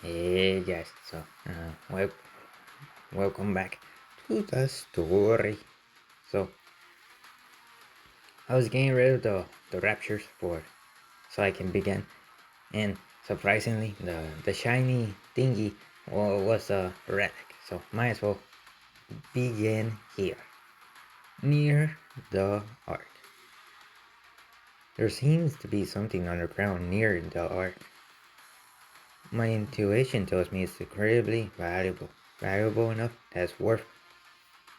Hey guys, so welcome back to the story. So I was getting rid of the raptures for so I can begin, and surprisingly, the shiny thingy was a relic. So might as well begin here near the ark. There seems to be something underground near the ark. My intuition tells me it's incredibly valuable enough that it's worth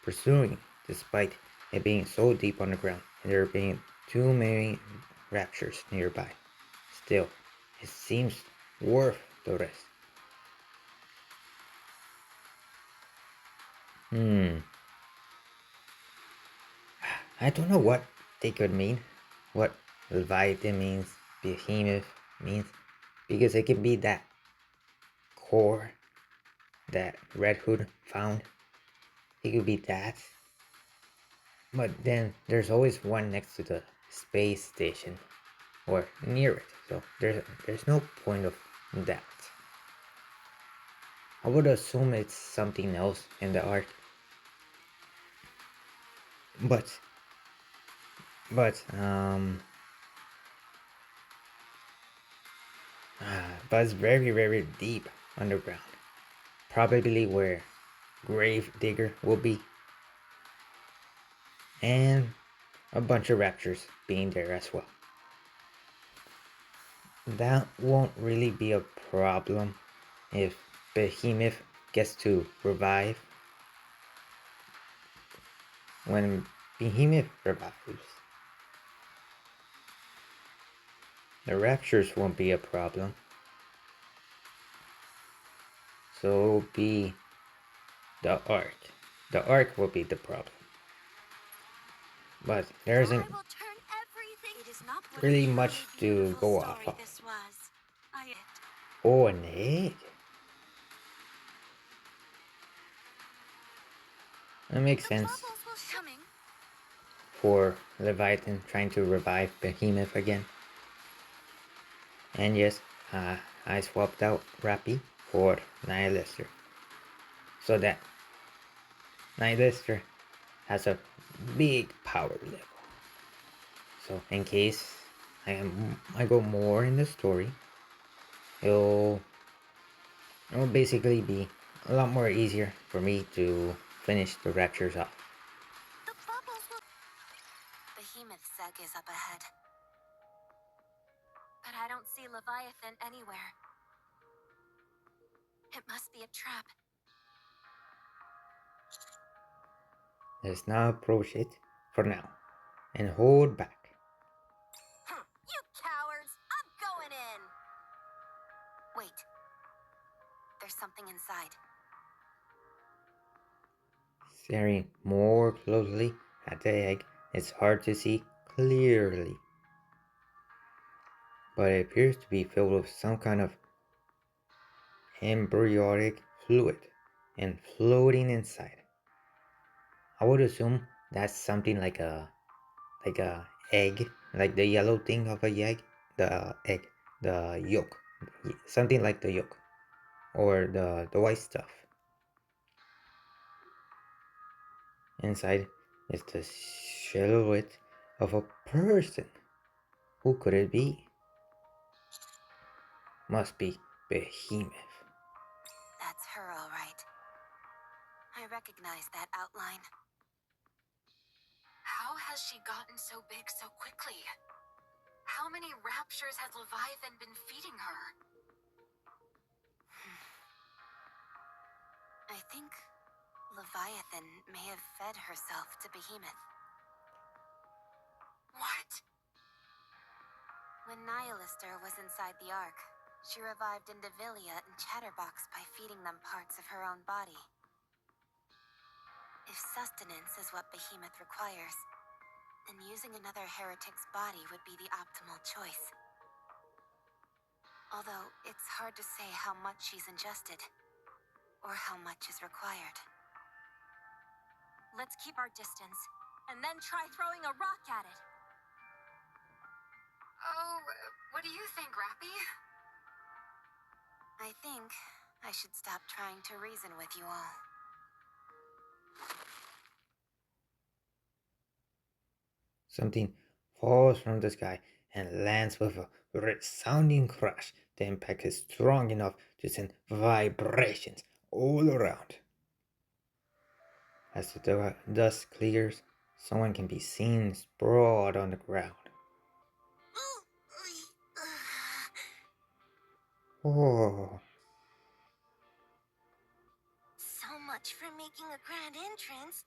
pursuing, despite it being so deep underground and there being too many raptures nearby. Still, it seems worth the risk. Hmm, I don't know what they could mean. What Leviathan means, Behemoth means, because it can be that core that Red Hood found. It could be that. But then there's always one next to the space station or near it, so there's no point of that. I would assume it's something else in the art, but but um but it's very deep underground, probably where Grave Digger will be, and a bunch of raptors being there as well. That won't really be a problem if Behemoth gets to revive. When Behemoth revives, the raptures won't be a problem. So it'll be the arc. The arc will be the problem. But there isn't really much to go off of. Oh, an egg? That makes sense for Leviathan trying to revive Behemoth again. And yes, I swapped out Rappy for Nihilister. So that Nihilister has a big power level. So in case I go more in the story, it'll basically be a lot more easier for me to finish the raptures off. Behemoth Seg is up ahead. But I don't see Leviathan anywhere. It must be a trap. Let's not approach it for now and hold back. You cowards! I'm going in! Wait. There's something inside. Staring more closely at the egg, it's hard to see clearly, but it appears to be filled with some kind of embryonic fluid and floating inside. I would assume that's something like a egg, like the yellow thing of a egg, the egg, the yolk, something like the yolk, or the white stuff. Inside is the silhouette of a person. Who could it be? Must be Behemoth. That's her, all right. I recognize that outline. How has she gotten so big so quickly? How many raptures has Leviathan been feeding her? I think Leviathan may have fed herself to Behemoth. What? When Nihilister was inside the Ark, she revived Indivilia and Chatterbox by feeding them parts of her own body. If sustenance is what Behemoth requires, then using another heretic's body would be the optimal choice. Although, it's hard to say how much she's ingested, or how much is required. Let's keep our distance, and then try throwing a rock at it. Oh, what do you think, Rappy? I I think I should stop trying to reason with you all. Something falls from the sky and lands with a resounding crash. The impact is strong enough to send vibrations all around. As the dust clears, someone can be seen sprawled on the ground. Oh, So much for making a grand entrance.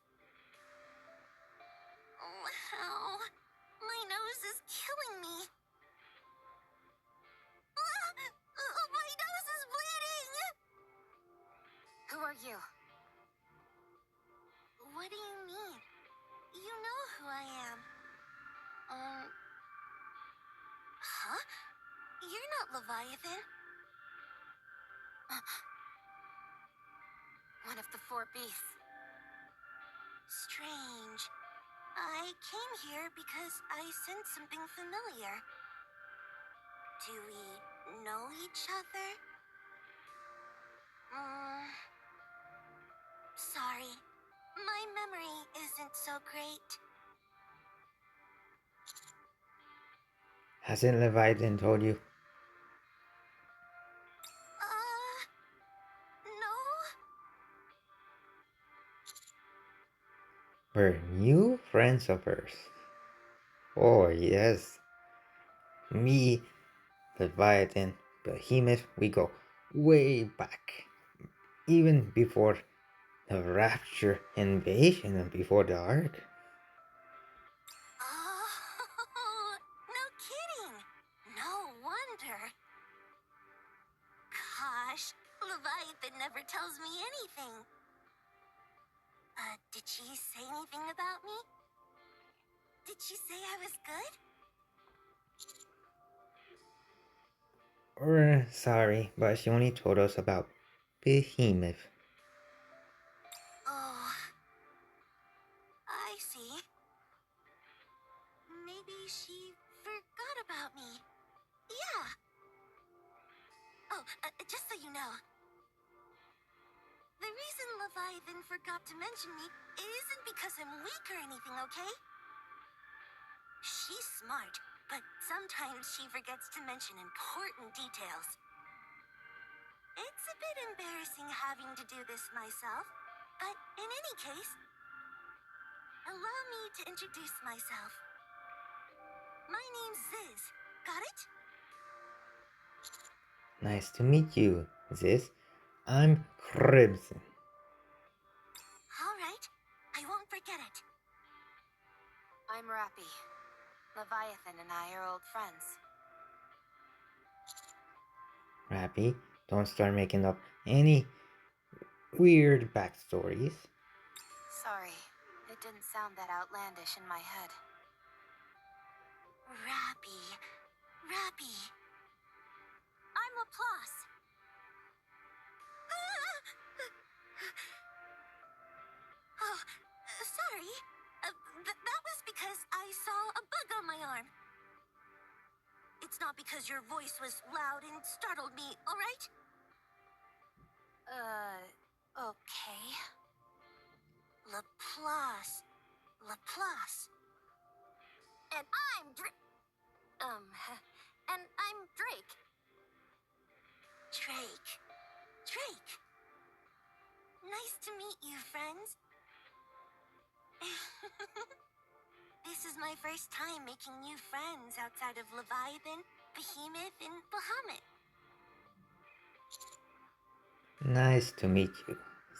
Wow. My nose is killing me. My nose is bleeding! Who are you? What do you mean? You know who I am. Huh? You're not Leviathan. One of the four beasts. Strange. I came here because I sensed something familiar. Do we know each other? Sorry. My memory isn't so great. hasn't Leviathan told you? No? We're new friends of hers. Oh, yes. Me, Leviathan, Behemoth, we go way back. Even before the Rapture invasion and before the Ark. Oh, no kidding. No wonder. Gosh, Leviathan never tells me anything. Did she say anything about me? Did she say I was good? We're sorry, but she only told us about Behemoth. Oh, I see. Maybe she forgot about me. Yeah. Oh, just so you know, the reason Leviathan forgot to mention me isn't because I'm weak or anything, okay? She's smart, but sometimes she forgets to mention important details. It's a bit embarrassing having to do this myself, but in any case, allow me to introduce myself. My name's Ziz. Got it? Nice to meet you, Ziz. I'm Crimson. All right. I won't forget it. I'm Rappy. Leviathan and I are old friends. Rappy, don't start making up any weird backstories. Sorry, it didn't sound that outlandish in my head. Rappy. Rappy. I'm Laplace. Oh, sorry. That was because I saw a bug on my arm. It's not because your voice was loud and startled me, alright? Okay. Laplace. Laplace. And I'm and I'm Drake. Drake. Drake. Nice to meet you, friends. This is my first time making new friends outside of Leviathan, Behemoth, and Bahamut. Nice to meet you,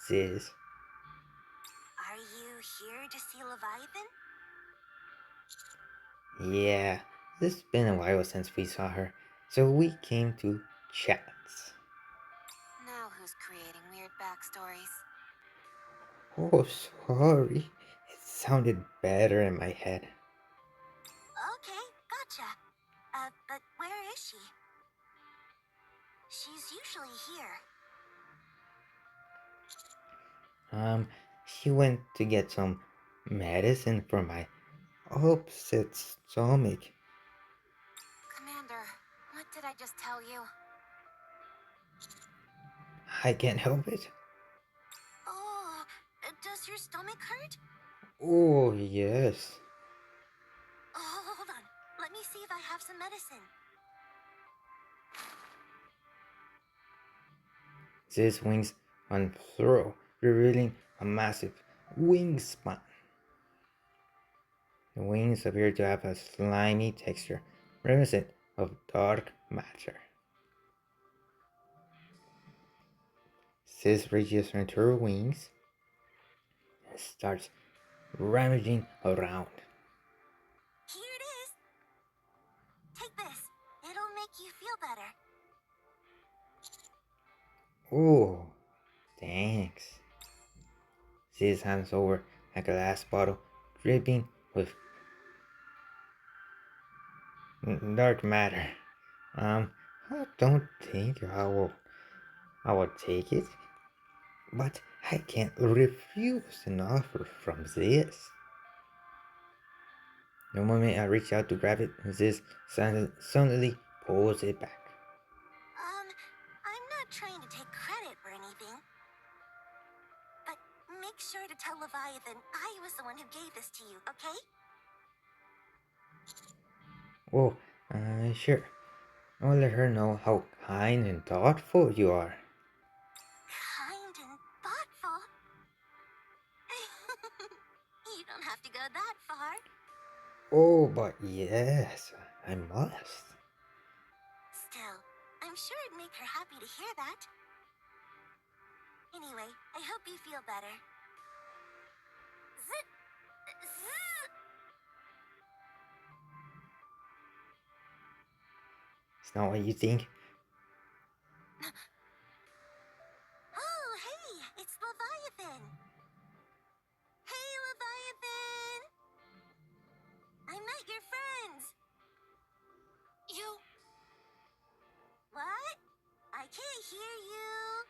Ziz. Are you here to see Leviathan? Yeah, it's been a while since we saw her, so we came to chat. Now who's creating weird backstories? Oh, sorry. It sounded better in my head. Okay, gotcha. But where is she? She's usually here. She went to get some medicine for my upset stomach. Commander, what did I just tell you? I can't help it. Oh, does your stomach hurt? Oh, yes. Oh, hold on. Let me see if I have some medicine. These wings unfurl, revealing a massive wingspan. The wings appear to have a slimy texture, reminiscent of dark matter. Sis reaches into her wings and starts rummaging around. Here it is. Take this. It'll make you feel better. Oh, thanks. Sis hands over a glass bottle dripping with dark matter. I don't think I will take it, but I can't refuse an offer from this. The moment I reach out to grab it, this suddenly pulls it back. I'm not trying to take credit or anything. But make sure to tell Leviathan I was the one who gave this to you, okay? Oh, sure. I'll let her know how kind and thoughtful you are. Kind and thoughtful. You don't have to go that far. Oh, but yes, I must. Still, I'm sure it'd make her happy to hear that. Anyway, I hope you feel better. Zit! Zzz! It's not what you think. Oh, hey, it's Leviathan. Hey, Leviathan! I met your friends. You... What? I can't hear you.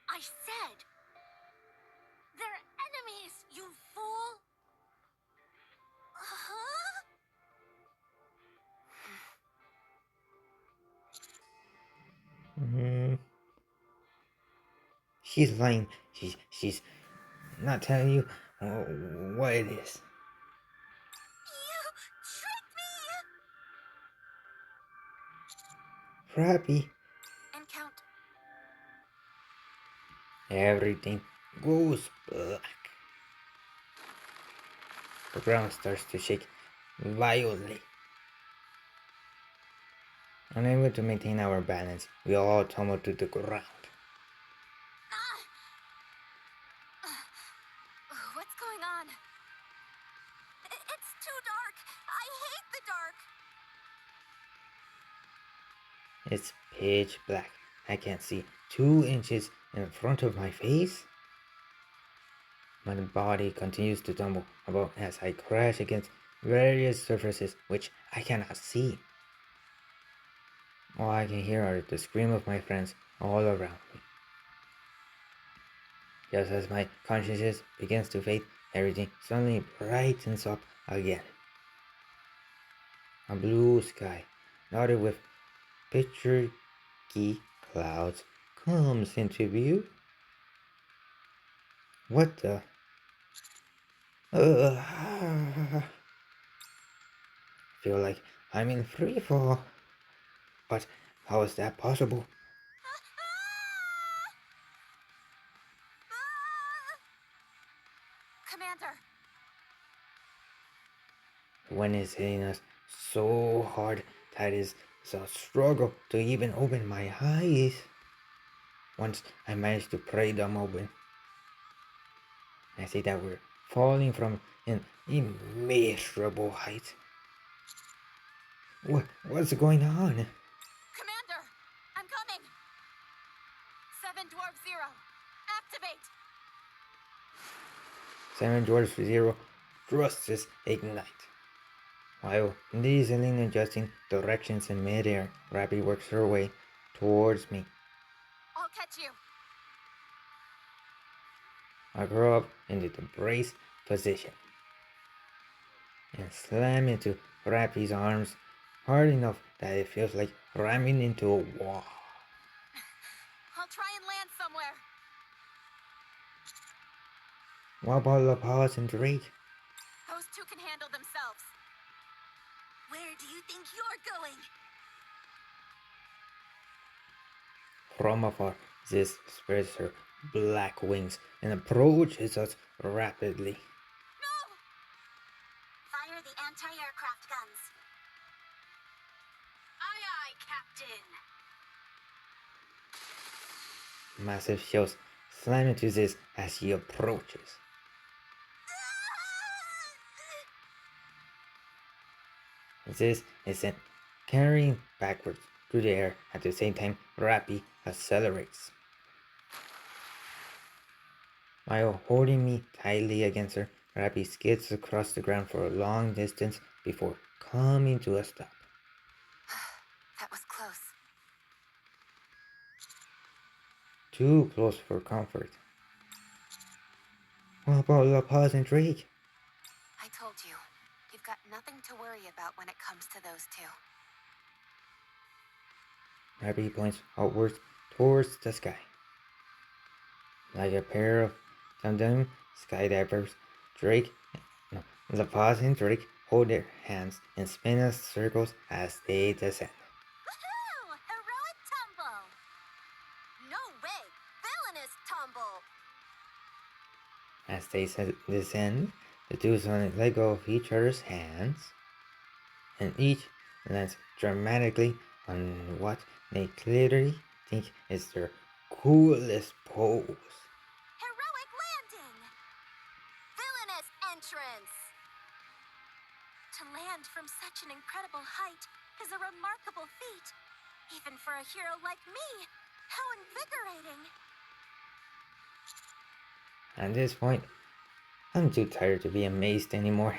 I said... They're enemies, you fool! Huh? Mm, she's lying. She's not telling you what it is. You tricked me! Frappy, And count. everything goes black. The ground starts to shake violently. Unable to maintain our balance, we all tumble to the ground. What's going on? It's too dark. I hate the dark. It's pitch black. I can't see 2 inches in front of my face. My body continues to tumble about as I crash against various surfaces which I cannot see. All I can hear are the screams of my friends all around me. Just as my consciousness begins to fade, everything suddenly brightens up again. A blue sky, dotted with picturesque clouds, comes into view. What the? Feel like I'm in free fall. But how is that possible? Commander! The wind is hitting us so hard that it's a struggle to even open my eyes. Once I managed to pry them open, I see that we're falling from an immeasurable height. What's going on? Commander! I'm coming! 7 Dwarf 0. Activate! 7 Dwarfs 0 thrusters ignite. While dieseling adjusting directions in midair, Rappy works her way towards me. I'll catch you. I grow up into the brace position and slam into Rappy's arms hard enough that it feels like ramming into a wall. I'll try and land somewhere. What about La Paz and Drake? Those two can handle themselves. Where do you think you're going? From afar, this spreads her black wings and approaches us rapidly. No! Fire the anti-aircraft guns. Aye, aye, Captain. Massive shells slam into this as she approaches. This is sent carrying backwards through the air. At the same time, Rappy accelerates. While holding me tightly against her, Rappy skids across the ground for a long distance before coming to a stop. That was close. Too close for comfort. What about La Paz and Drake? I told you, you've got nothing to worry about when it comes to those two. Rappy points outwards towards the sky. Like a pair of tandem skydivers, La Paz and Drake hold their hands and spin in circles as they descend. Woohoo! Heroic tumble! No way! Villainous tumble! As they descend, the two suddenly let go of each other's hands, and each lands dramatically on what they clearly think is their coolest pose. Heroic landing! Villainous entrance! To land from such an incredible height is a remarkable feat. Even for a hero like me. How invigorating! At this point, I'm too tired to be amazed anymore.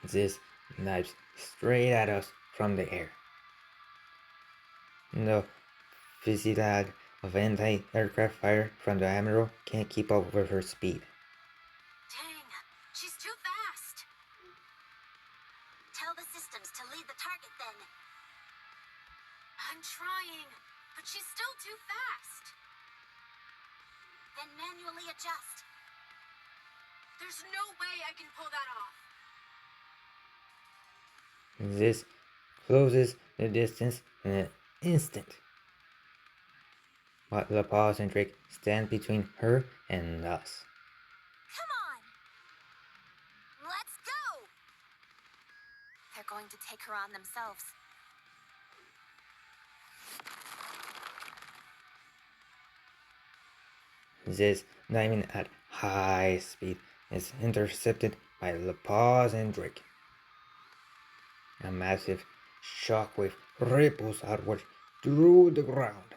This dives straight at us from the air. The fusillade of anti-aircraft fire from the Admiral can't keep up with her speed. Dang, she's too fast. Tell the systems to lead the target then. I'm trying, but she's still too fast. Then manually adjust. There's no way I can pull that off. This closes the distance in an instant. But La Paz and Drake stand between her and us. Come on! Let's go! They're going to take her on themselves. This diving at high speed is intercepted by La Paz and Drake. A massive shockwave ripples outward through the ground.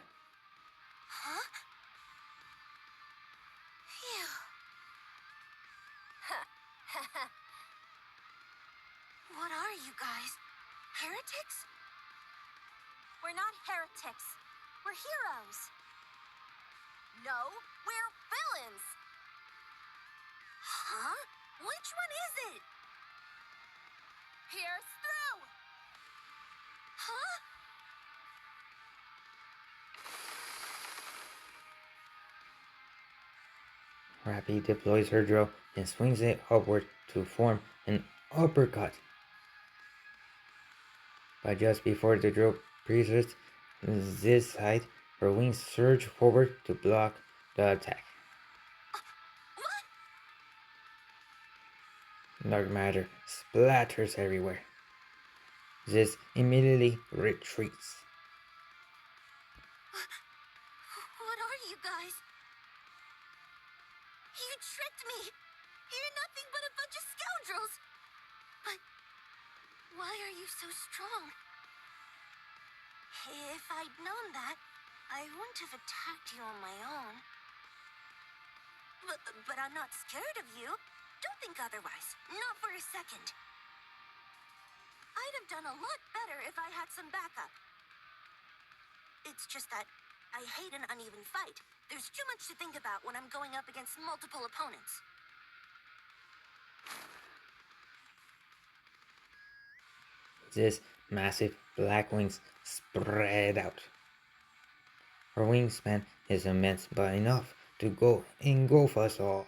Huh? Phew. What are you guys? Heretics? We're not heretics. We're heroes. No, we're villains. Huh? Which one is it? Pierce through! Huh? Rappy deploys her drill and swings it upward to form an uppercut. But just before the drill reaches this height, her wings surge forward to block the attack. What? Dark matter splatters everywhere. This immediately retreats. What are you guys? You tricked me! You're nothing but a bunch of scoundrels! But why are you so strong? If I'd known that, I wouldn't have attacked you on my own. But I'm not scared of you. Don't think otherwise. Not for a second. I'd have done a lot better if I had some backup. It's just that I hate an uneven fight. There's too much to think about when I'm going up against multiple opponents. These massive black wings spread out. Her wingspan is immense, but enough to go engulf us all.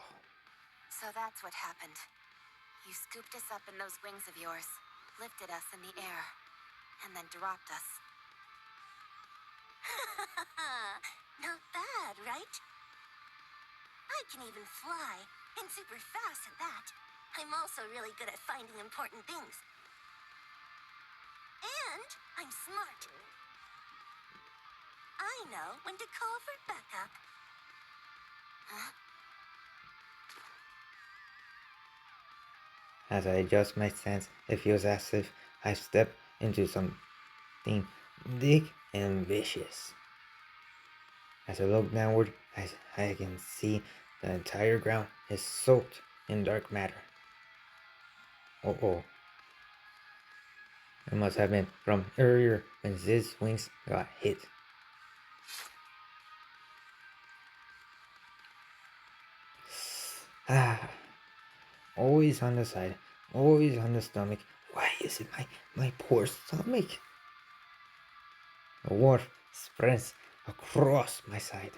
So that's what happened. You scooped us up in those wings of yours, lifted us in the air, and then dropped us. Not bad, right? I can even fly, and super fast at that. I'm also really good at finding important things. And I'm smart. I know when to call for backup. Huh? As I adjust my stance, it feels as if I step into something big and vicious. As I look downward, I can see the entire ground is soaked in dark matter. Oh, it must have been from earlier when Ziz's wings got hit. Ah, always on the side, always on the stomach. Why is it my poor stomach? The warmth spreads across my side.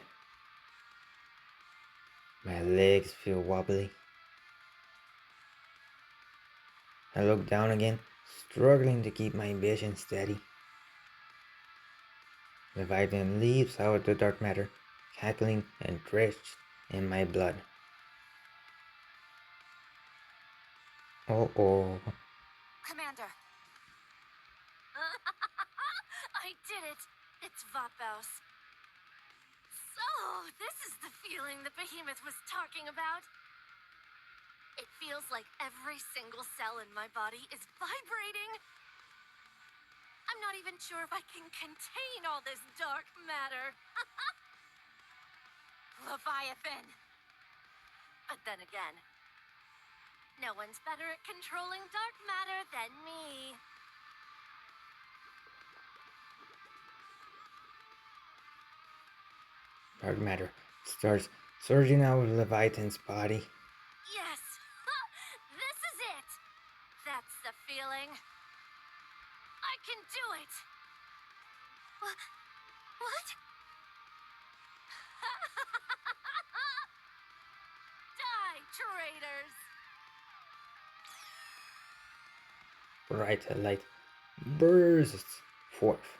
My legs feel wobbly. I look down again, struggling to keep my vision steady. Leviathan leaps out the dark matter, cackling and drenched in my blood. Oh. Commander. I did it! It's Vopos. So, this is the feeling the behemoth was talking about. It feels like every single cell in my body is vibrating. I'm not even sure if I can contain all this dark matter. Leviathan. But then again, no one's better at controlling dark matter than me. Dark matter starts surging out of Leviathan's body. Yes! This is it! That's the feeling. I can do it! What? Die, traitors! Bright light bursts forth.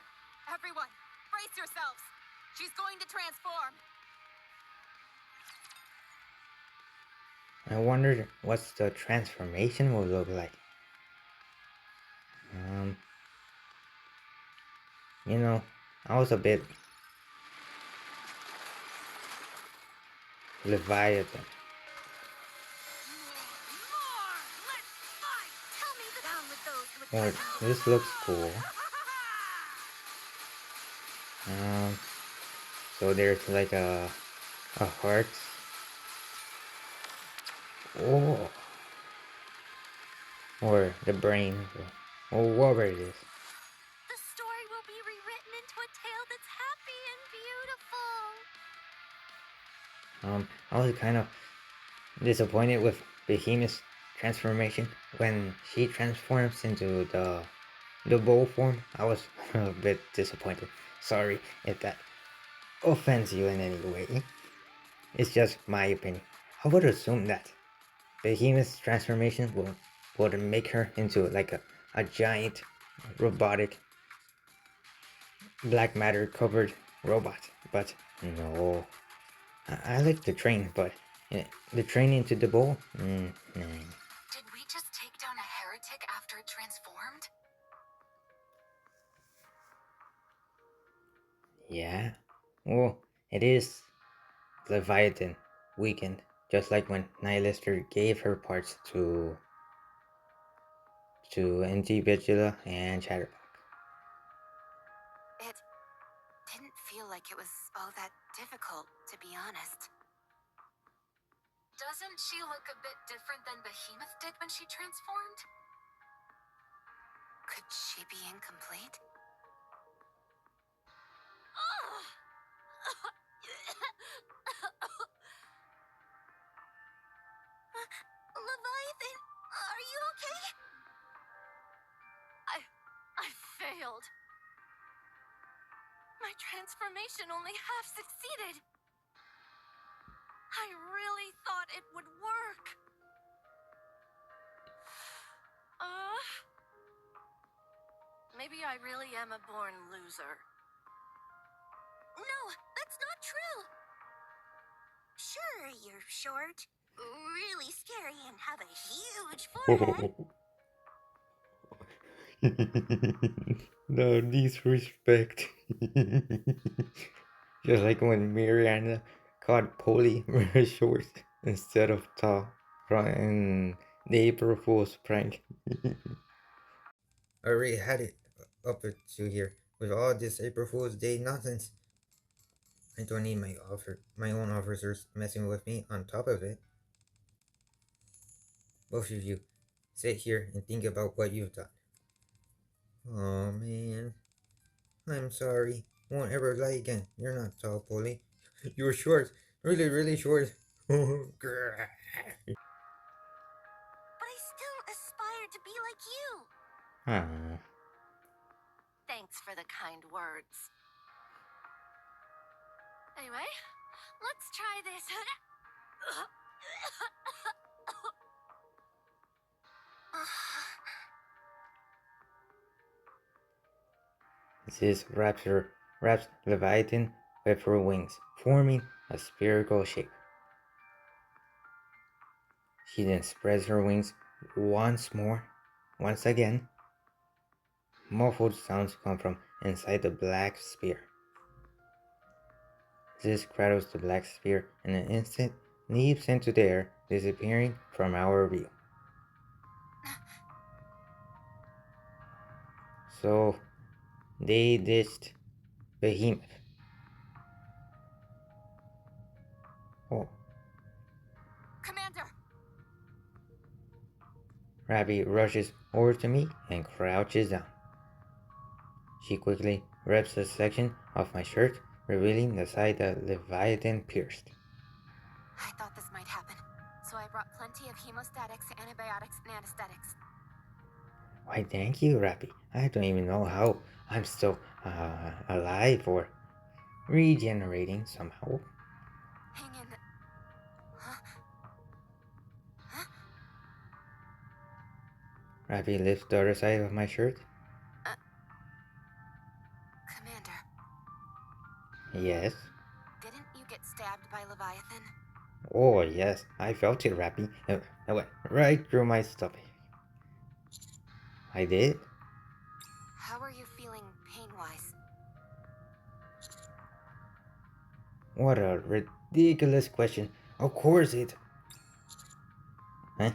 Everyone, brace yourselves! She's going to transform! I wondered what the transformation will look like. You know, I was a bit Leviathan. Oh, this looks cool. So there's like a heart. Oh, or the brain, or whatever it is. The story will be rewritten into a tale that's happy and beautiful. I was kind of disappointed with Behemoth's transformation when she transforms into the bull form. I was a bit disappointed. Sorry if that offends you in any way. It's just my opinion. I would assume that Behemoth's transformation would make her into like a giant robotic black matter covered robot. But no. I like the train, but the train into the bowl? Nah. Did we just take down a heretic after it transformed? Yeah. Well, it is Leviathan weakened, just like when Nihilister gave her parts to NG Vigila and Chatterbox. It didn't feel like it was all that difficult, to be honest. Doesn't she look a bit different than Behemoth did when she transformed? Could she be incomplete? Leviathan, are you okay? failed. My transformation only half succeeded. I really thought it would work. Maybe I really am a born loser. No, that's not true. Sure, you're short, really scary, and have a huge forehead. No disrespect. Just like when Mariana called Polly very short instead of tall in the April Fool's prank. I already had it up to here with all this April Fool's Day nonsense. I don't need my own officers messing with me on top of it. Both of you, sit here and think about what you've done. Oh man, I'm sorry. Won't ever lie again. You're not tall, Polly. You're short. Really, really short. But I still aspire to be like you. Ah. Thanks for the kind words. Anyway, let's try this. This wraps Leviathan with her wings, forming a spherical shape. She then spreads her wings once again. Muffled sounds come from inside the black sphere. This cradles the black sphere in an instant, leaps into the air, disappearing from our view. So, they ditched Behemoth. Oh. Commander! Rabbit rushes over to me and crouches down. She quickly rips a section of my shirt, revealing the side that Leviathan pierced. I thought this might happen, so I brought plenty of hemostatics, antibiotics, and anesthetics. Why, thank you, Rappy. I don't even know how I'm still alive or regenerating somehow. Hang in. Huh? Huh? Rappy lifts the other side of my shirt. Commander. Yes. Didn't you get stabbed by Leviathan? Oh, yes. I felt it, Rappy. It went right through my stomach. I did? How are you feeling pain-wise? What a ridiculous question. Of course it... Huh?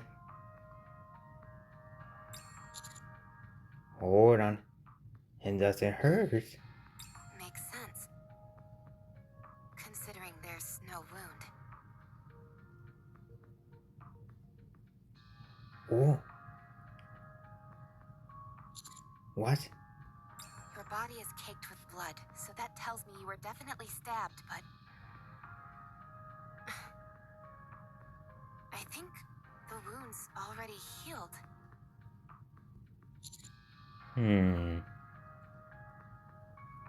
Hold on. It doesn't hurt. Makes sense. Considering there's no wound. Oh. What? Your body is caked with blood, so that tells me you were definitely stabbed, but... I think the wound's already healed.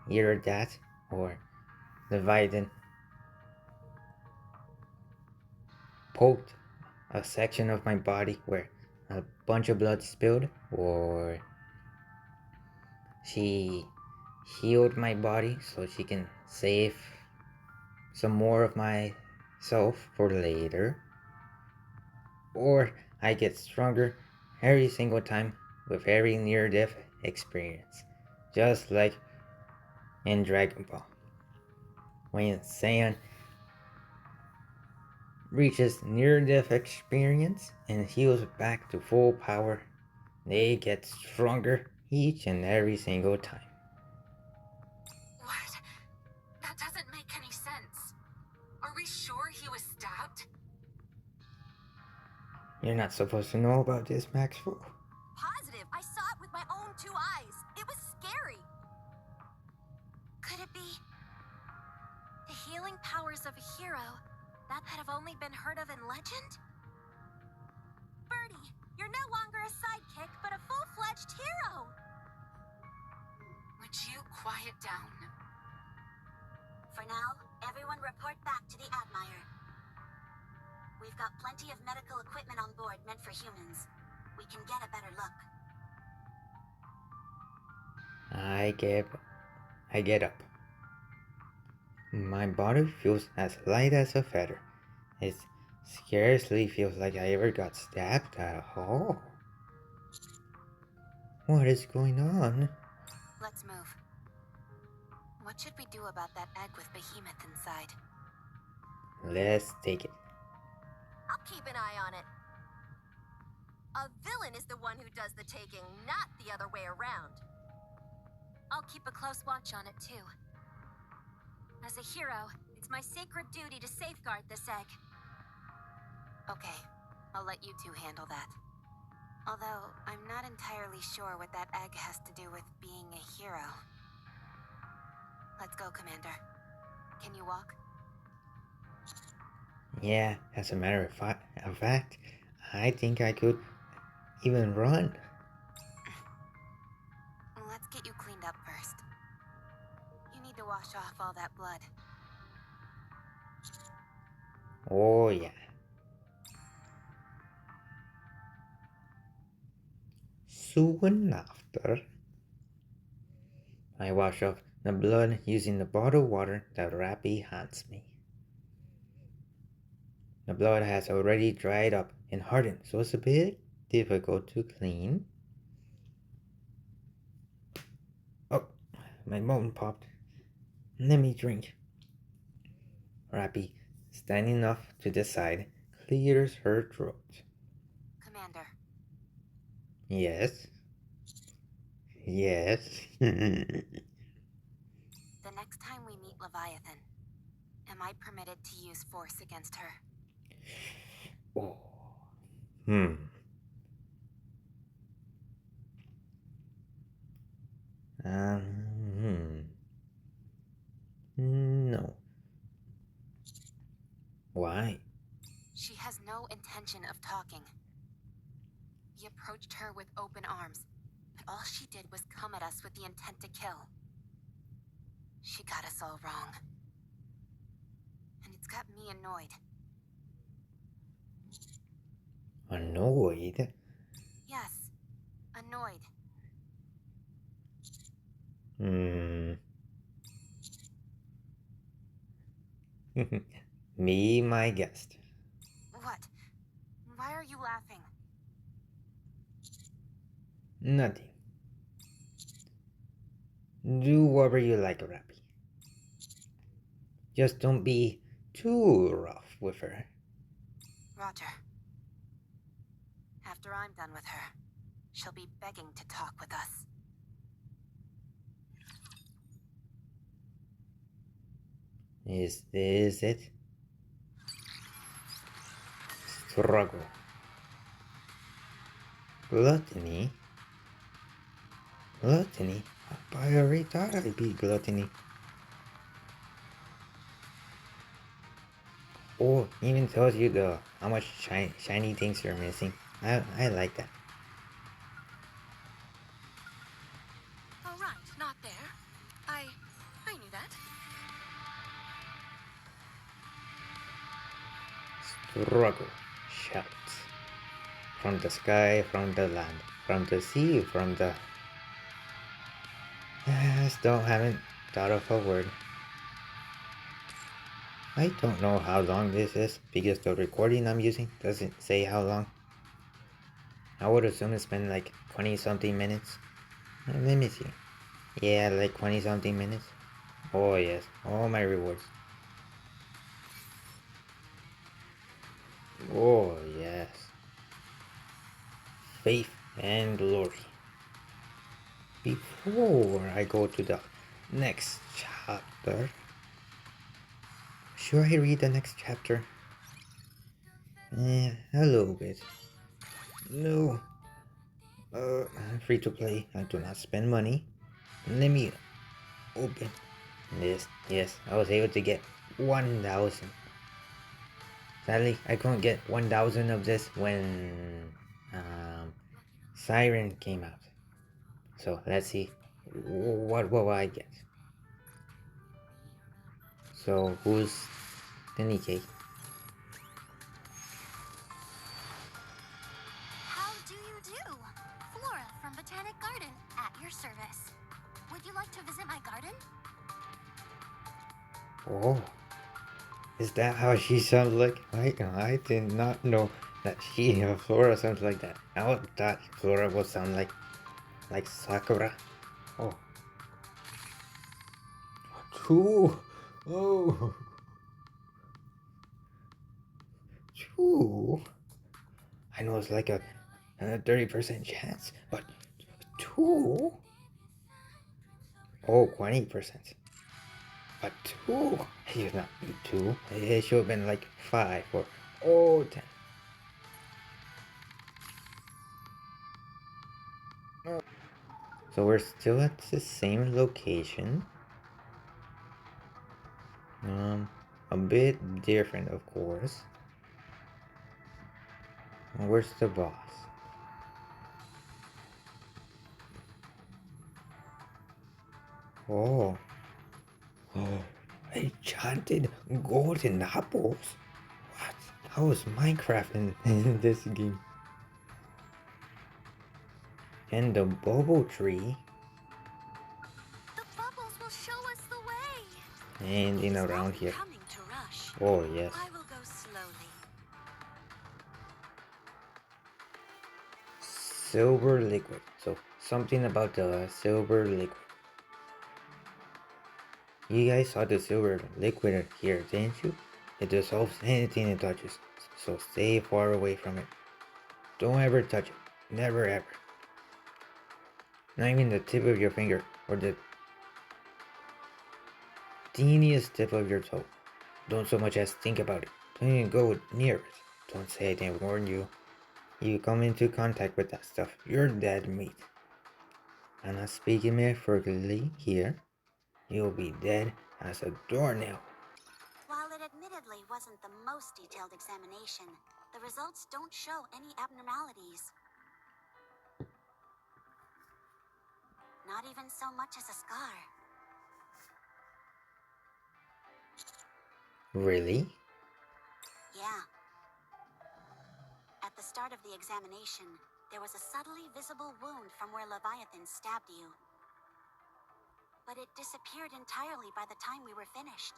Either that or Leviathan poked a section of my body where a bunch of blood spilled, or she healed my body so she can save some more of myself for later, or I get stronger every single time with every near-death experience, just like in Dragon Ball. When Saiyan reaches near-death experience and heals back to full power, they get stronger each and every single time. What? That doesn't make any sense. Are we sure he was stabbed? You're not supposed to know about this, Maxwell. Positive. I saw it with my own 2 eyes. It was scary. Could it be the healing powers of a hero that have only been heard of in legend? Birdie, you're no longer a sidekick, but a full-fledged hero. quiet down. For now, everyone report back to the Admire. We've got plenty of medical equipment on board meant for humans. We can get a better look. I get up. My body feels as light as a feather. It scarcely feels like I ever got stabbed at all. What is going on? Let's move. What should we do about that egg with Behemoth inside? Let's take it. I'll keep an eye on it. A villain is the one who does the taking, not the other way around. I'll keep a close watch on it too. As a hero, it's my sacred duty to safeguard this egg. Okay, I'll let you two handle that. Although, I'm not entirely sure what that egg has to do with being a hero. Let's go, Commander. Can you walk? Yeah, as a matter of fact, I think I could even run. Let's get you cleaned up first. You need to wash off all that blood. Oh yeah. Soon after, I wash off the blood using the bottled water that Rappy hands me. The blood has already dried up and hardened, so it's a bit difficult to clean. Oh, my bone popped. Let me drink. Rappy, standing off to the side, clears her throat. Commander. Yes. Yes. The next time we meet Leviathan, am I permitted to use force against her? Oh. Hmm. No. Why? She has no intention of talking. We approached her with open arms, but all she did was come at us with the intent to kill. She got us all wrong. And it's got me annoyed. Annoyed? Yes, annoyed. Me, my guest. What? Why are you laughing? Nothing. Do whatever you like, Rappy. Just don't be too rough with her. Roger. After I'm done with her, she'll be begging to talk with us. Is this it? Struggle. Gluttony? Gluttony? I already thought I'd be gluttony. Oh, even tells you how much shiny things you're missing. I like that. Oh, right, not there. I knew that. Struggle. Shouts. From the sky, from the land, from the sea, from the... Still haven't thought of a word. I don't know how long this is because the recording I'm using doesn't say how long. I would assume it's been like 20 something minutes. Let me see. Yeah, like 20 something minutes. Oh yes, all my rewards. Oh yes. Faith and glory. Before I go to the next chapter, should I read the next chapter? A little bit. No. Free to play. I do not spend money. Let me open this. Yes, I was able to get 1,000. Sadly, I couldn't get 1,000 of this when Siren came out. So let's see what will I get? So who's the NIKKE? How do you do? Flora from Botanic Garden, at your service. Would you like to visit my garden? Oh, is that how she sounds like? I did not know that Flora sounds like that. I thought Flora would sound like Sakura. Oh, true. Oh, true. I know it's like a 30% chance, but two? Oh, 20%. But two? It should not be two. It should have been like 5 or 10. So we're still at the same location. A bit different, of course. Where's the boss? Oh, oh, enchanted golden apples. What? How is Minecraft in this game? And the bubble tree. The bubbles will show us the way. And in It's around not here. becoming to rush. Oh, yes. I will go slowly. Silver liquid. So, something about the silver liquid. You guys saw the silver liquid here, didn't you? It dissolves anything it touches. So, stay far away from it. Don't ever touch it. Never ever. Not even the tip of your finger or the teeniest tip of your toe. Don't so much as think about it. Don't even go near it. Don't say I didn't warn you. You come into contact with that stuff, you're dead meat. I'm not speaking metaphorically here. You'll be dead as a doornail. While it admittedly wasn't the most detailed examination, the results don't show any abnormalities. Not even so much as a scar. Really? Yeah. At the start of the examination, there was a subtly visible wound from where Leviathan stabbed you. But it disappeared entirely by the time we were finished.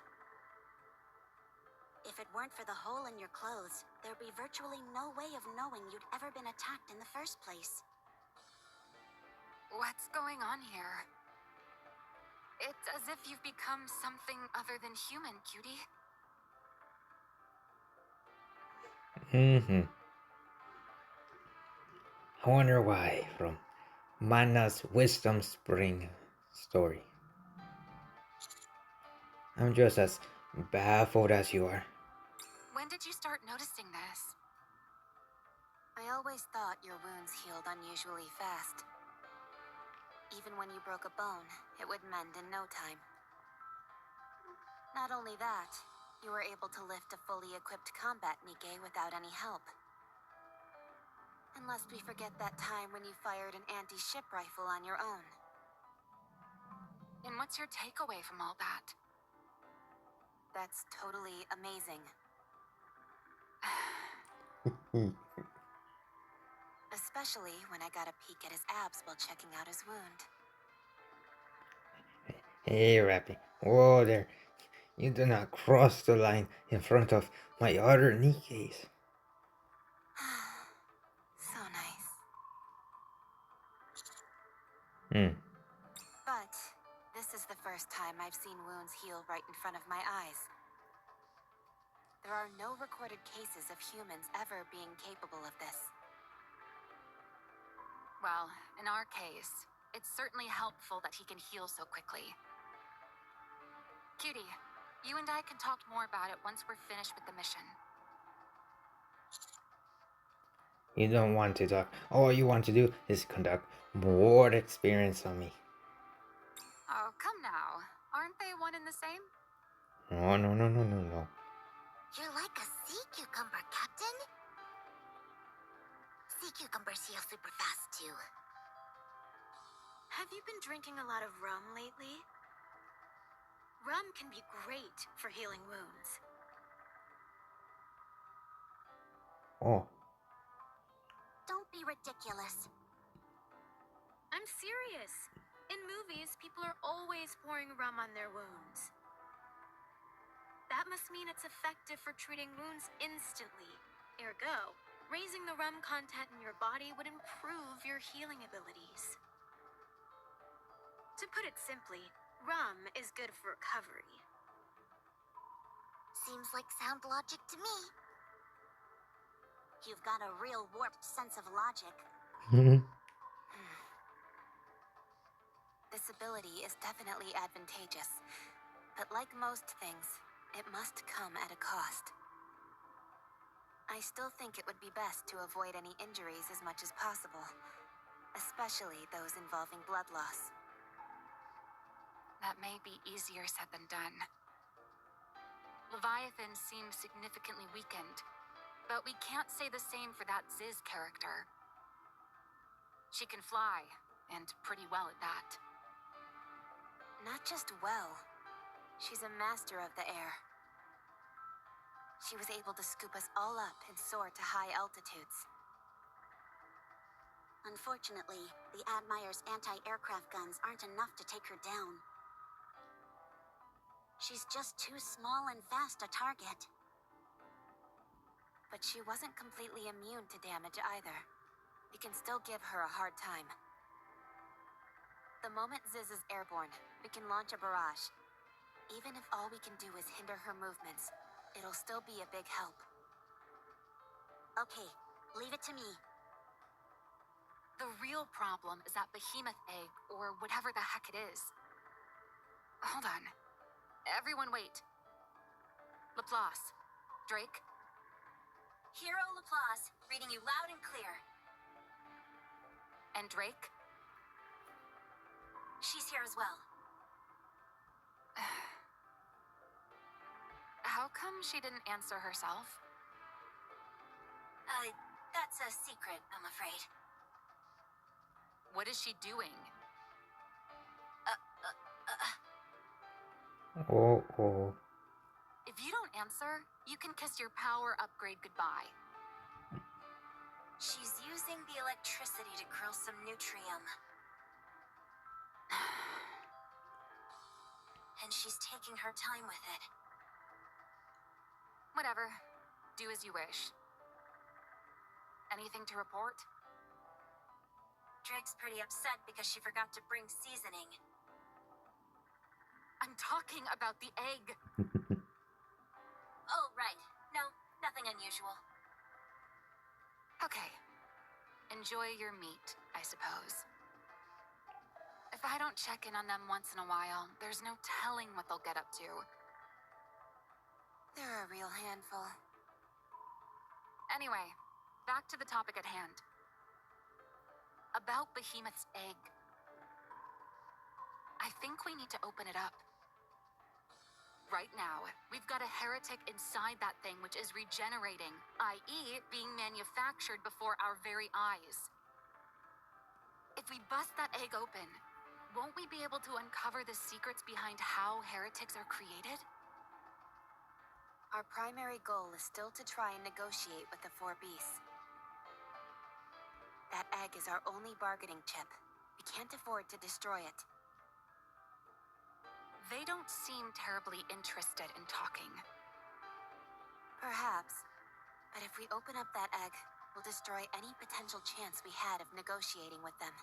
If it weren't for the hole in your clothes, there'd be virtually no way of knowing you'd ever been attacked in the first place. What's going on here? It's as if you've become something other than human, cutie. I wonder why from Mana's Wisdom Spring story. I'm just as baffled as you are. When did you start noticing this? I always thought your wounds healed unusually fast. Even when you broke a bone, it would mend in no time. Not only that, you were able to lift a fully equipped combat NIKKE without any help. Unless we forget that time when you fired an anti-ship rifle on your own. And what's your takeaway from all that? That's totally amazing. Especially when I got a peek at his abs while checking out his wound. Hey, Rappy. Whoa there. You do not cross the line in front of my other NIKKEs. So nice. But this is the first time I've seen wounds heal right in front of my eyes. There are no recorded cases of humans ever being capable of this. Well, in our case, it's certainly helpful that he can heal so quickly. Cutie, you and I can talk more about it once we're finished with the mission. You don't want to talk. All you want to do is conduct more experience on me. Oh, come now. Aren't they one and the same? No. You're like a sea cucumber, Captain. Sea cucumbers heal super fast, too. Have you been drinking a lot of rum lately? Rum can be great for healing wounds. Oh, Don't be ridiculous. I'm serious. In movies, people are always pouring rum on their wounds. That must mean it's effective for treating wounds instantly. Ergo, raising the rum content in your body would improve your healing abilities. To put it simply, rum is good for recovery. Seems like sound logic to me. You've got a real warped sense of logic. This ability is definitely advantageous, but like most things, it must come at a cost. I still think it would be best to avoid any injuries as much as possible, especially those involving blood loss. That may be easier said than done. Leviathan seems significantly weakened, but we can't say the same for that Ziz character. She can fly, and pretty well at that. Not just well, she's a master of the air. She was able to scoop us all up and soar to high altitudes. Unfortunately, the Admire's anti-aircraft guns aren't enough to take her down. She's just too small and fast a target. But she wasn't completely immune to damage either. We can still give her a hard time. The moment Ziz is airborne, we can launch a barrage. Even if all we can do is hinder her movements, it'll still be a big help. Okay, leave it to me. The real problem is that behemoth egg, or whatever the heck it is. Hold on. Everyone wait. Laplace. Drake. Hero Laplace, reading you loud and clear. And Drake? She's here as well. How come she didn't answer herself? That's a secret, I'm afraid. What is she doing? oh. If you don't answer, you can kiss your power upgrade goodbye. She's using the electricity to grill some nutrium. And she's taking her time with it. Whatever. Do as you wish. Anything to report? Drake's pretty upset because she forgot to bring seasoning. I'm talking about the egg. Oh, right. No, nothing unusual. Okay. Enjoy your meat, I suppose. If I don't check in on them once in a while, there's no telling what they'll get up to. They're a real handful. Anyway, back to the topic at hand. About Behemoth's egg. I think we need to open it up. Right now, we've got a heretic inside that thing which is regenerating, i.e. being manufactured before our very eyes. If we bust that egg open, won't we be able to uncover the secrets behind how heretics are created? Our primary goal is still to try and negotiate with the four beasts. That egg is our only bargaining chip. We can't afford to destroy it. They don't seem terribly interested in talking. Perhaps, but if we open up that egg, we'll destroy any potential chance we had of negotiating with them.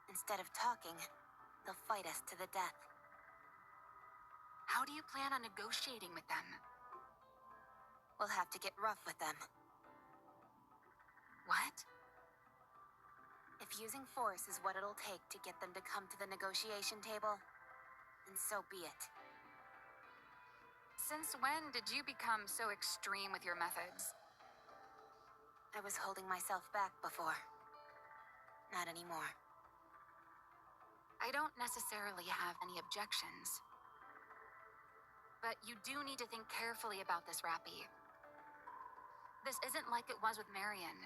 Instead of talking, they'll fight us to the death. How do you plan on negotiating with them? We'll have to get rough with them. What? If using force is what it'll take to get them to come to the negotiation table, then so be it. Since when did you become so extreme with your methods? I was holding myself back before. Not anymore. I don't necessarily have any objections. But you do need to think carefully about this, Rappy. This isn't like it was with Marion.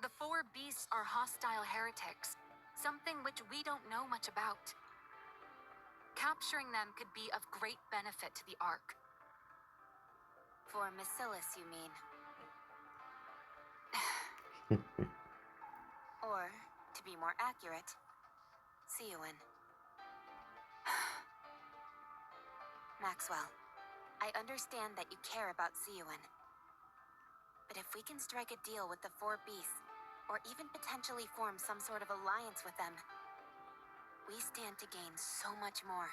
The four beasts are hostile heretics, something which we don't know much about. Capturing them could be of great benefit to the Ark. For Macilis, you mean? Or, to be more accurate, Seowyn. Maxwell, I understand that you care about Seowyn. But if we can strike a deal with the four beasts, or even potentially form some sort of alliance with them, we stand to gain so much more.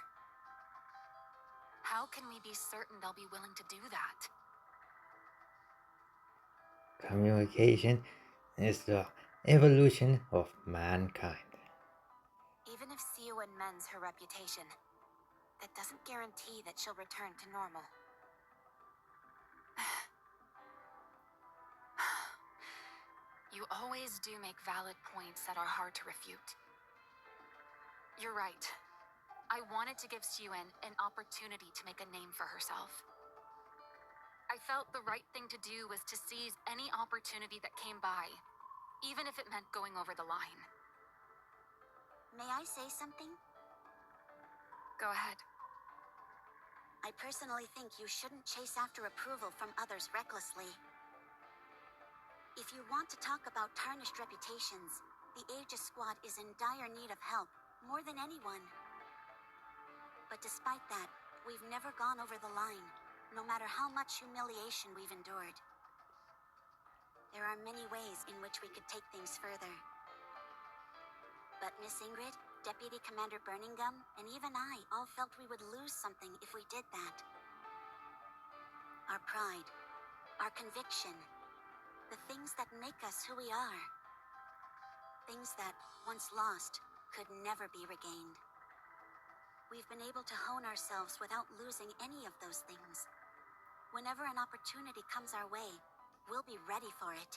How can we be certain they'll be willing to do that? Communication is the evolution of mankind. Even if Seowyn mends her reputation, that doesn't guarantee that she'll return to normal. You always do make valid points that are hard to refute. You're right. I wanted to give Seowyn an opportunity to make a name for herself. I felt the right thing to do was to seize any opportunity that came by, even if it meant going over the line. May I say something? Go ahead. I personally think you shouldn't chase after approval from others recklessly. If you want to talk about tarnished reputations, the Aegis Squad is in dire need of help, more than anyone. But despite that, we've never gone over the line, no matter how much humiliation we've endured. There are many ways in which we could take things further. But Miss Ingrid, Deputy Commander Burningham, and even I all felt we would lose something if we did that. Our pride, our conviction, the things that make us who we are. Things that, once lost, could never be regained. We've been able to hone ourselves without losing any of those things. Whenever an opportunity comes our way, we'll be ready for it.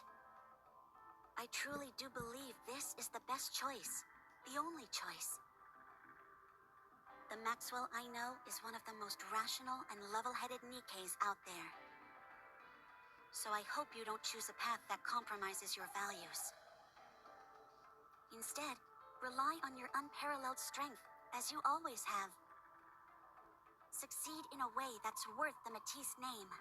I truly do believe this is the best choice, the only choice. The Maxwell I know is one of the most rational and level-headed NIKKEs out there. So I hope you don't choose a path that compromises your values. Instead, rely on your unparalleled strength, as you always have. Succeed in a way that's worth the Matisse name.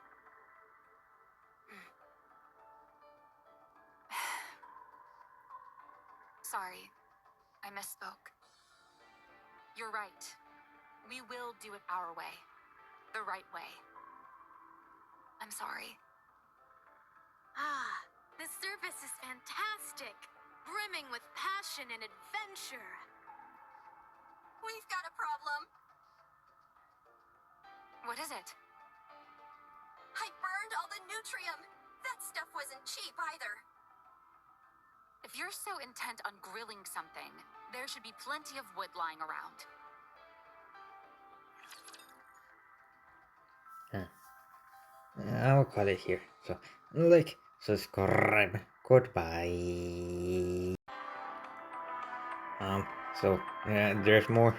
Sorry, I misspoke. You're right. We will do it our way. The right way. I'm sorry. Ah, the service is fantastic, brimming with passion and adventure. We've got a problem. What is it? I burned all the Nutrium. That stuff wasn't cheap either. If you're so intent on grilling something, there should be plenty of wood lying around. I'll call it here. So, like, subscribe, goodbye. There's more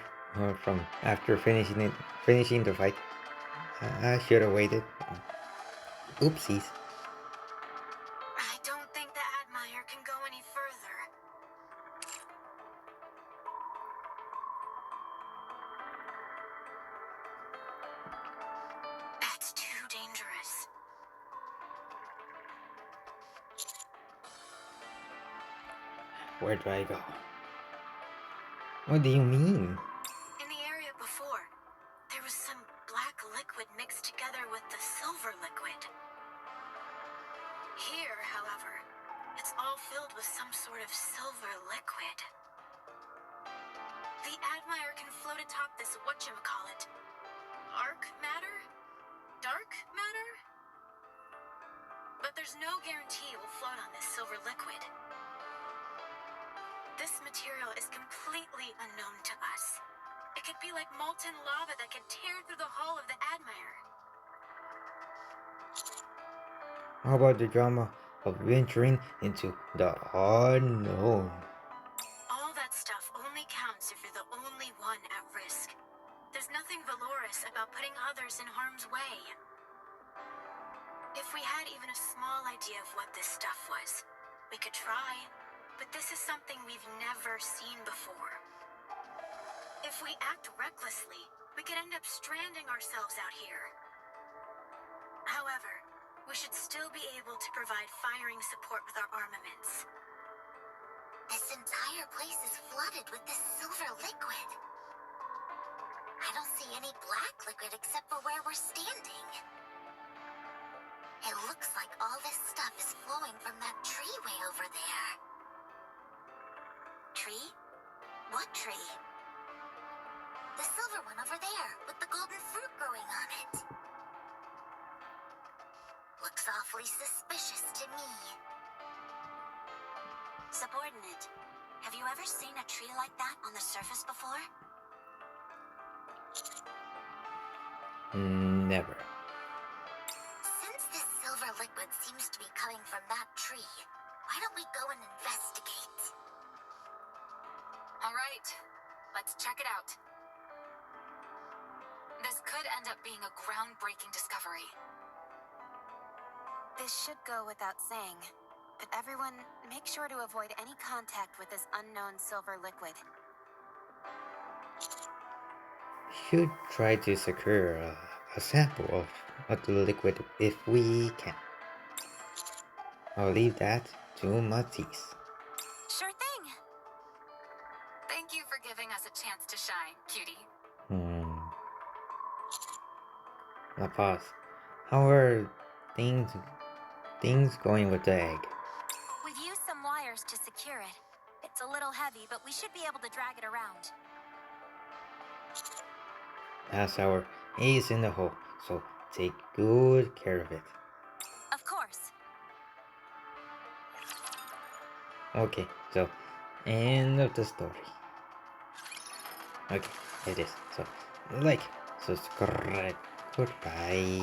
from after finishing the fight. I should have waited. Oopsies. I don't think the Admire can go any further. That's too dangerous. Where do I go? What do you mean? In the area before, there was some black liquid mixed together with the silver liquid. Here, however, it's all filled with some sort of silver liquid. The Admire can float atop this whatchamacallit. Arc matter? Dark matter? But there's no guarantee it will float on this silver liquid. This material is completely unknown to us. It could be like molten lava that could tear through the hull of the Admire. How about the drama of venturing into the unknown? All that stuff only counts if you're the only one at risk. There's nothing valorous about putting others in harm's way. If we had even a small idea of what this stuff was, we could try, but this is something we've never seen before. If we act recklessly, we could end up stranding ourselves out here. However, we should still be able to provide firing support with our armaments. This entire place is flooded with this silver liquid. I don't see any black liquid except for where we're standing. It looks like all this stuff is flowing from that tree way over there. Tree? What tree? The silver one over there, with the golden fruit growing on it. Looks awfully suspicious to me. Subordinate, have you ever seen a tree like that on the surface before? Never. Since this silver liquid seems to be coming from that tree, why don't we go and investigate? All right, let's check it out. This could end up being a groundbreaking discovery. This should go without saying, but everyone, make sure to avoid any contact with this unknown silver liquid. Should try to secure a sample of the liquid if we can. I'll leave that to Matisse. Sure thing. Thank you for giving us a chance to shine, cutie. Now pause. How are things going with the egg? We've used some wires to secure it. It's a little heavy, but we should be able to drag it around. That's our ace in the hole, so take good care of it. Of course. Okay, so end of the story. Okay, it is. So like, subscribe. Goodbye.